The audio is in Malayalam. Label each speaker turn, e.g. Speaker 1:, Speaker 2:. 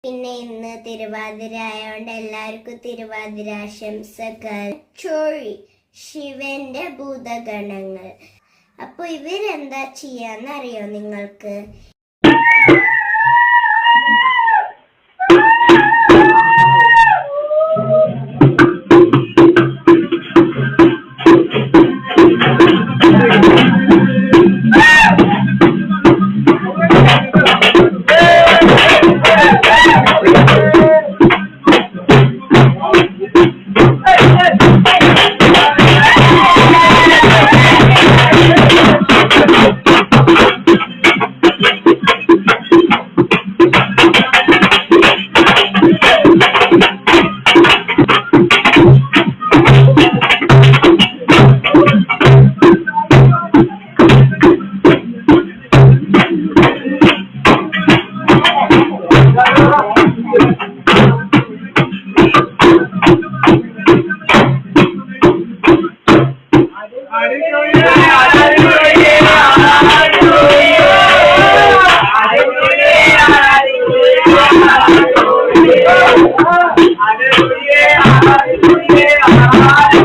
Speaker 1: പിന്നെ ഇന്ന് തിരുവാതിര ആയതുകൊണ്ട് എല്ലാവർക്കും തിരുവാതിരാശംസകൾ. ചോഴി ശിവന്റെ ഭൂതഗണങ്ങൾ. അപ്പൊ ഇവരെന്താ ചെയ്യാന്നറിയോ നിങ്ങൾക്ക്?
Speaker 2: Hallelujah, hallelujah, hallelujah.